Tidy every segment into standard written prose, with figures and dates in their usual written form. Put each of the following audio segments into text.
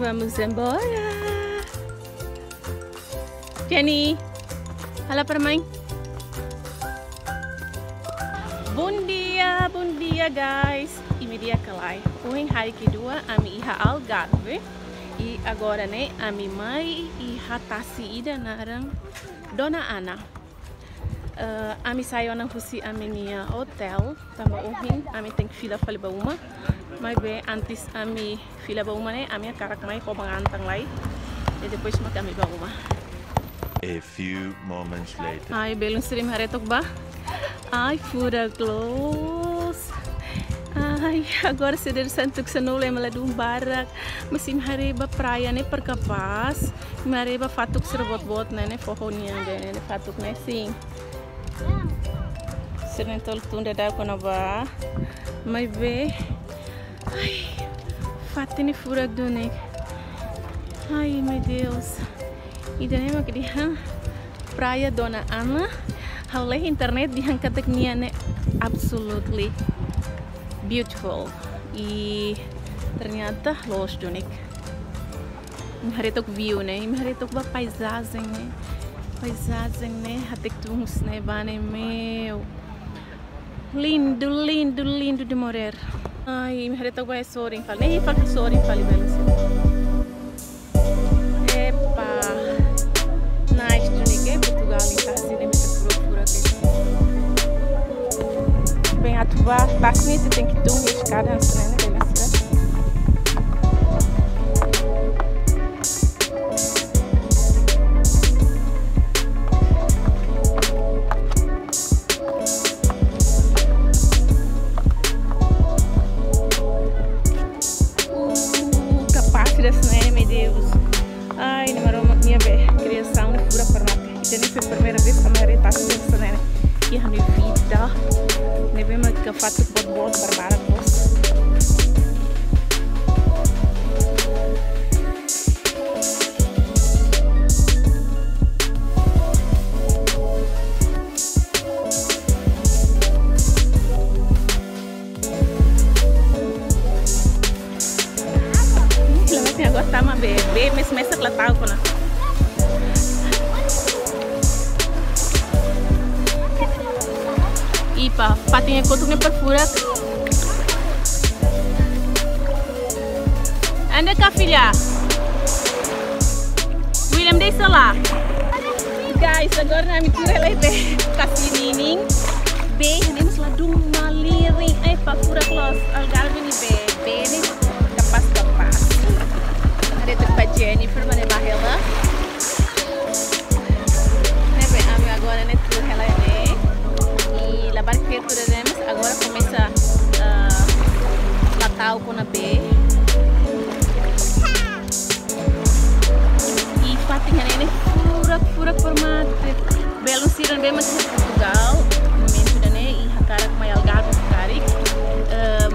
Vamos embora. Jenny, fala para mãe. Bom dia guys. Ini dia kalai. Hoje hari kedua ami iha Algarve. E agora né, ami mãe iha tasi ida narang Dona Ana. Ami saiu na husi ami minha hotel. Tamba hoje ami tem fila fali ba uma. Mas bem, antes ami fila ba uma né, ami karak mai ko mangantang lai. E depois kami ba uma. A few moments later. Ai, belum stream haretok ba? Ai, fura close. Ai, agora se der santuk sa nole mala dum barak. Masim hareba praia ne per capaz. Mareba fatuk serbot-bot ne fohonia ne fatuk ne sim. Seren tol tunda da kono ba. Mai be. Ai, fatini fura dune. Ai, meu Deus. E daí eu queria praia Dona Ana. Olha internet dihan kateknya ne absolutely beautiful. E ternyata los dunik. Haritok view ne, haritok ba paisagem ne, hatek tungus ne bane meu. Lindo, lindo, lindo de morrer. Ai, haritok ba soring fal. Nem fal soring fal belos. Nice dunik Portugal em casa nem me procura aqui. Bem atuar, basicamente você tem que ter escada antes né, bela cidade. Capaz desse né, meu Deus. Ai, não era uma minha criação de fura formato. E nem foi a primeira vez que a minha reta se pensa né. E a minha vida, nem bem mais que fato bot barbara pois. Lama agora tá uma bebê, mas começa a clatar com ela. Ipa, patinha kotuk ne perfurak. Anda kah filha? William dei lá. Guys, agora na mitura ela be kasih nining. Be, nemos lá dum maliring. Ai, pa furak los Algarve ni be ni kapas. Ada tempat Jennifer mana bahela. Nebe ami agora ne tur ela ne. La barqueta teremos agora começa Natal com a B e patinha nele fura formato belo siran bem mas Portugal momento da né e hakara com Algarve tarik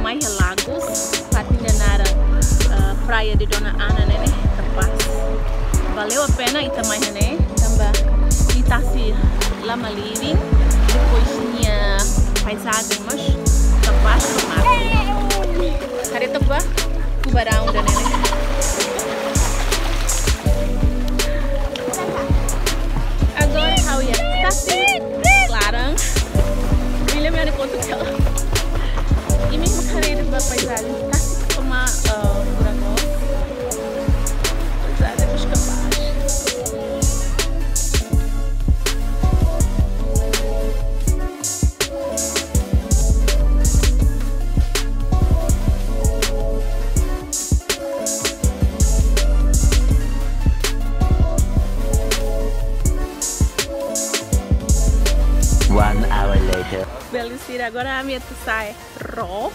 mais lagos patinha nara praia de Dona Ana né capaz valeu a pena e também né também e tá se lama living depois tinha paisagem mas capaz de tomar. Hari itu ba kubarang dan ini. Agora how ya? Tapi larang. William yang dikontuk kalau. Ini hari itu ba paisagem. Tapi cuma kurang los. Paisagem mas capaz. Belusir agora a minha sai ro.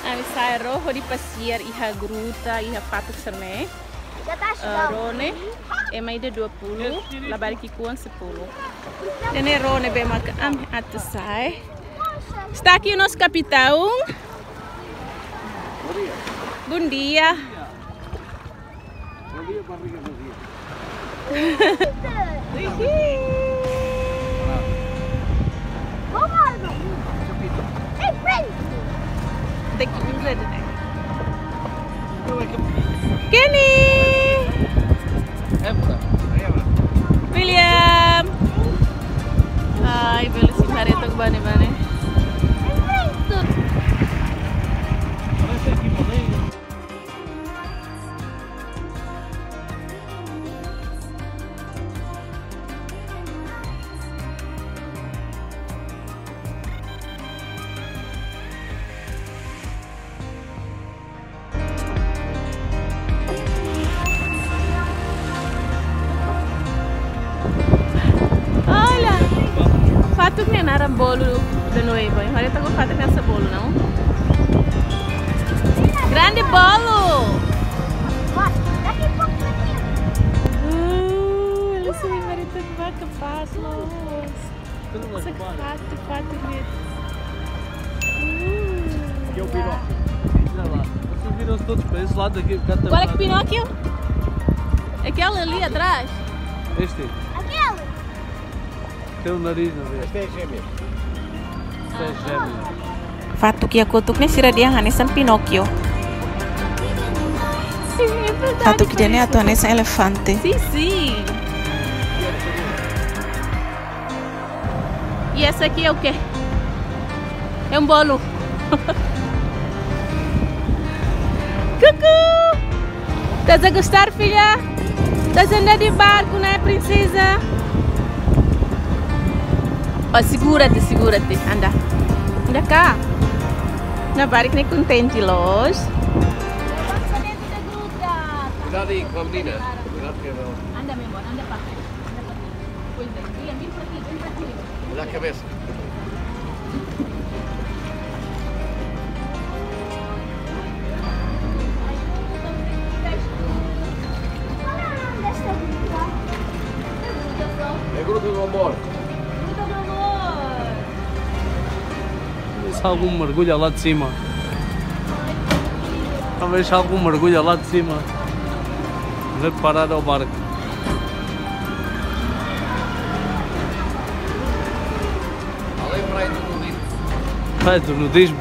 A minha sai ro de passear e a gruta e a pato serne. Rone é mais de 20, lá barque com 10. Dene rone bem marca am atu sai. Está aqui o nosso capitão. Bom dia. Bom dia, barriga, bom dia. Kenny! Bane, bane. Parece aqui madeira. Olha! Fato que não era bolo de noiva. Olha, tá com fato nessa bolo, não? Grande bolo! Olha só, Marita, que vaca fácil. Essa fato grande. Aqui é o Pinóquio. Olha lá. Vocês viram-se todos para esse lado daqui. Qual é que Pinóquio? Aquela ali atrás? Este. Tem o nariz na vez. Este é gêmeo. Este é gêmeo. Fato que aku tuh nih sira dia hanesan Pinocchio. Sim, é verdade. Fato que dia nih atu hanesan elefante. Sim, sim. E essa aqui é o quê? É um bolo. Cucu! Estás a gostar, filha? Estás a andar de barco, né, princesa? Ó, segura-te, segura-te. Anda. Anda cá. Na barca que nem contente, Los. Cuidado aí com a menina. Cuidado que ela. Anda, meu amor, anda para cá. Pois é, vem para aqui, vem para aqui. Olha a cabeça. É gruta do amor. Se algum mergulha lá de cima. Talvez algum mergulha lá de cima. Vai parar ao barco. Ali para aí do nudismo. Vai do nudismo?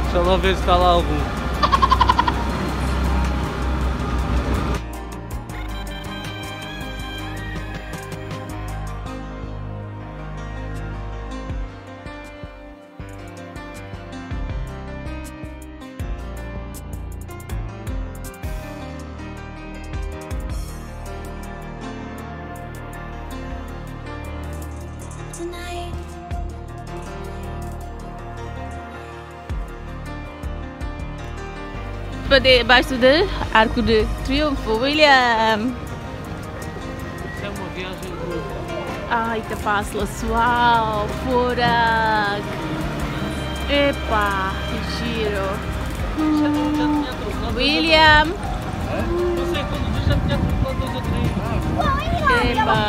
Deixa lá ver se está lá algum. Debaixo do Arco de Triunfo, William. Isso é uma viagem curta. Ai, que fácil, uau, fora. Epa, que giro. William. Não sei quando já tinha trocado 2 ou 3. Epa.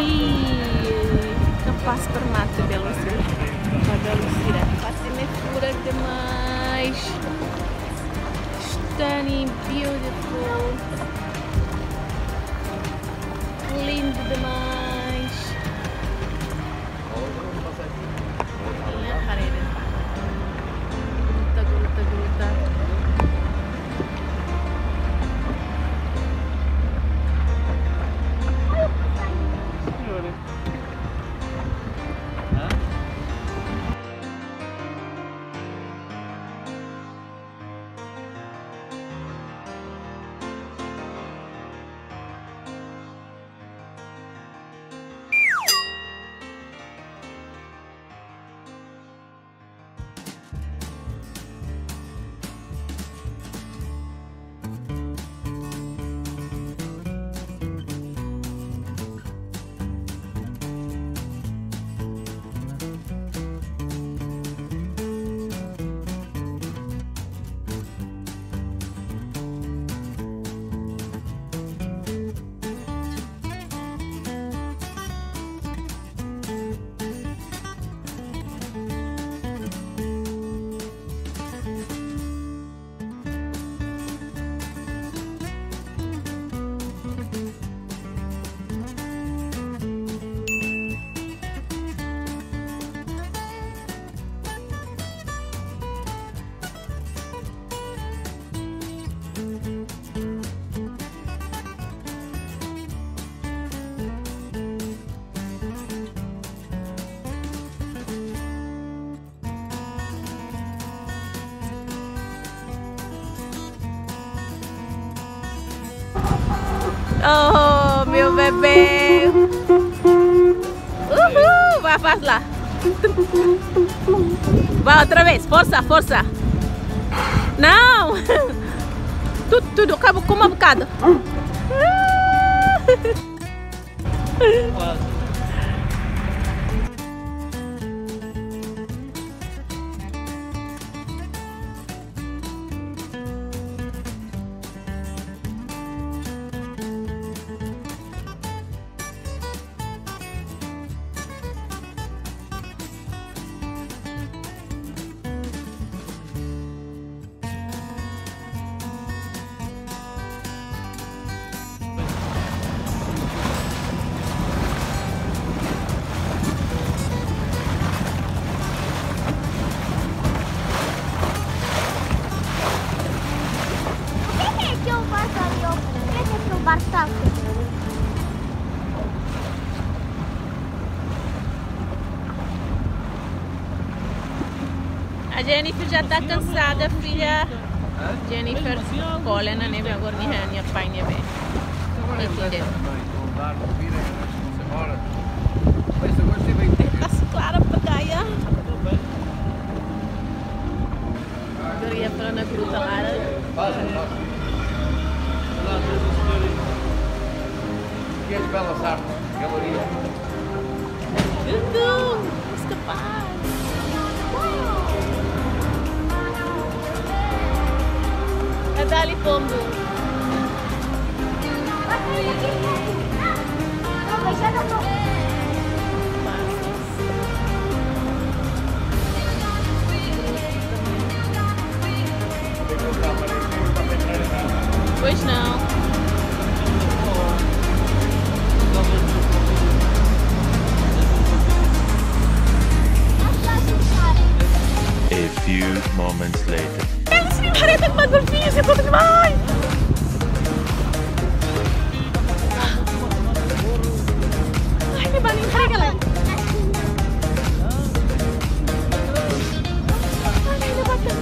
Ih, capaz para matar velocidade. Para velocidade. Fácil fura demais. Stunning, beautiful. Lindo demais. Gruta, gruta, gruta. Oh, meu bebê. Vai, faz lá. Vai outra vez, força, força. Não. Tudo, acabou com uma bocada. A Jennifer já tá cansada, filha. Jennifer, cola na neve agora, minha pai, minha bem. Entendeu? Tá clara pra caia. Queria falar na gruta lá. Queres belas artes, galeria? Dudu, escapar. É dali pombo. Pois não. A few moments later. Eles me parecem com uma golfinha, você pode demais! Ai, me balinha, carrega lá! Ai, ainda bateu!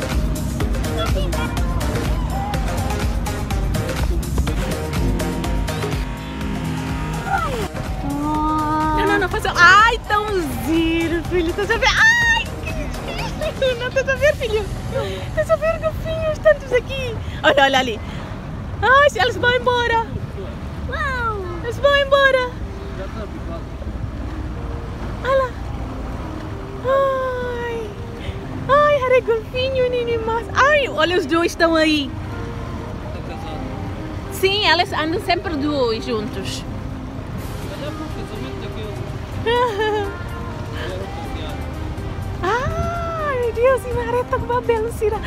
Não, faz... Ai, tão giro, filho! Tá sabendo? Ai, que difícil! Não, estás a ver, filho? Estás a ver, golfinhos, tantos aqui! Olha, olha ali! Ai, eles vão embora! Uau! Eles vão embora! Olha! Ai! Ai, era golfinho, Nini, mas... Ai, olha, os dois estão aí! Sim, eles andam sempre dois juntos. Ai, Deus, e mareta com babelo, Cira.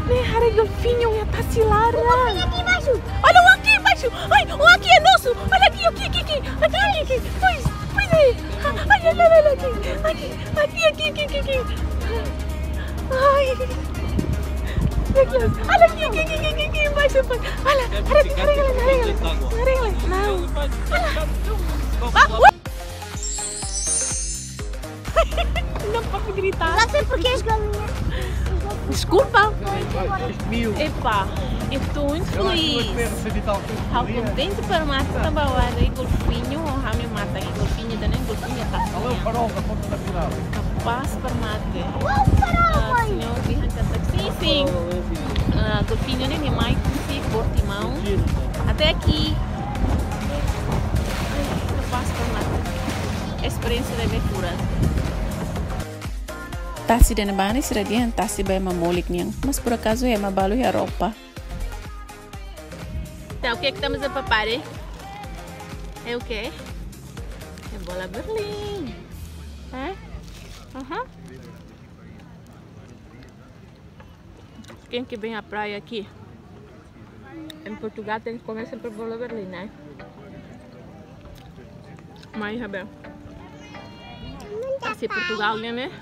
Me haré golfinho, e tá cilara. Olha aqui embaixo. Olha o aqui embaixo. Ai, o aqui é nosso. Olha aqui, aqui. Pois é. Ai, olha aqui. Ai. Olha aqui embaixo. Olha, arregla. Não. Não pode gritar. Já sei porque as galinhas. Desculpa. Epa, eu estou muito feliz. Estou contente para matar a bawada e golfinho. Kami mata e golfinho também. Golfinho tá. Olha o farol da ponta natural. Capaz para matar. Uau, farol, mãe. Senhor, sim. Golfinho nem é mais que cortimão. Até aqui. Capaz para matar. Experiência de aventura. Tasi dan bani sira dia tasi bay mamolik niang, mas por acaso é mabalo e a roupa. Então, o que é que estamos a papar, hein? É o quê? É bola Berlim. É? Aham. Quem que vem à praia aqui? Em Portugal tem que comer sempre bola Berlim, né? Mas, Isabel, assim Portugal, né?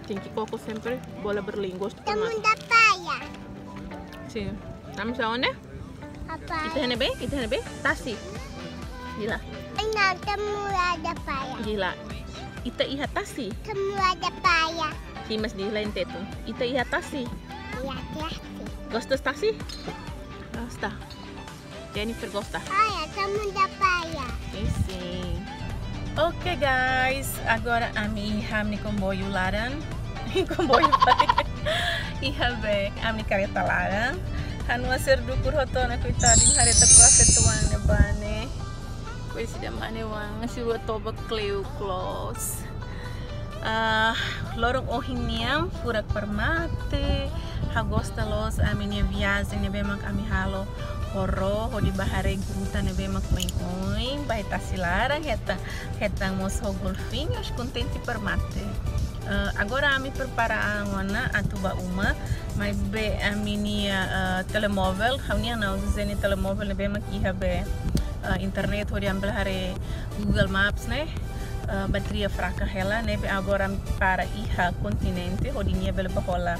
Tem que comer sempre bola Berlim. Gosto de Estamos da praia. Sim. Estamos aonde? A praia. Kita bem? Tasi. Gila. Não, estamos lá da praia. Gila. Ita iha tasi. Estamos lá da praia. Sim, mas di lain teto. Ita iha tasi. E a classe. Gostas tasi? Gosta. Jennifer gosta? Olha, tamo da praia. Sim. Ok, guys. Agora kami hamni comboio larang. Comboio iha be amni kareta larang. Hanu aser dukur hotona kuitadin hareta kuase tuan ne bane. Kuisi da mane wang si toba kleu close. Lorong ohiniam furak permate. Hagosta los aminia viagem ne bemak ami halo horro ho di bahare gruta ne bemak oing bai tasilarang hetang mos ho golfinhos contente permate. Agora ami prepara angona atuba uma mas be amini telemóvel haunia na useni telemóvel ne bemak iha be internet ho di ambil hare Google Maps ne bateria fraca hela ne be agora para iha continente ho di nia bele bahola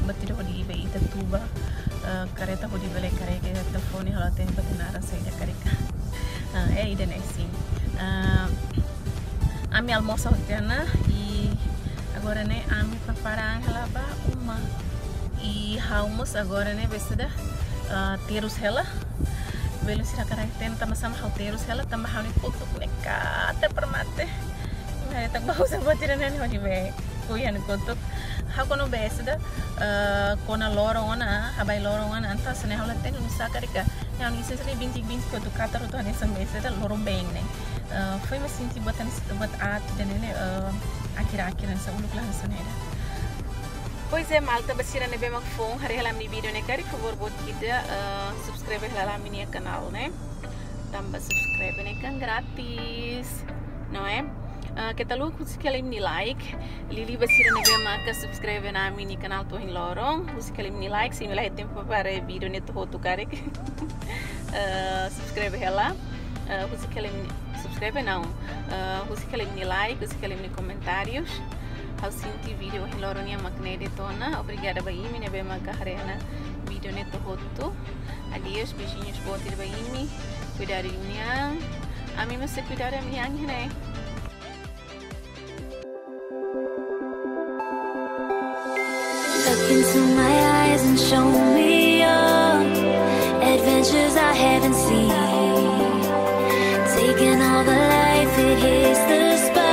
bateria ho di be Itatuba kareta ho di bele kareke telefone hala tem batinara saida kareka ida ne sim ami almoço hotiana e agora né ami preparar ela ba uma e almoço agora né besida terus hela belo sira karakter sama-sama terus hela tambah hal foto nekate permate ini tak bau sama tiranan ho di be kuyan kotok hakono besida kona lorong ona habai lorong ona anta sene hala ten nusa karika yang ini sesri bintik ko tu kata roto hanya besida lorong beng ne foi me senti buat arte dan ini akhir-akhiran sa uluk lah sanera. Pois é, malta, basira ne bemak phone hari halam ni video ne kari favor bot kita subscribe halam ni canal ne. Tambah subscribe ne kan gratis. Não é? Kita lu kuskalim ni like. Lili basira ne bemak subscribe na mini canal to hin lorong. Kuskalim ni like sim lah tempo para video ne to hotu karek. Subscribe halam. Kuskalim subscribe não. Kuskalim ni like, kuskalim ni comentários. Ao sentir vídeo em loronia magnete tona. Obrigada baimi ne bema carrena vídeo neto hoto. Adeus, beijinhos botir baimi. Cuidar uniang. A mim você cuidar a minha né. Look into my eyes and show me your adventures I haven't seen. Taking all the life, it hits the spot.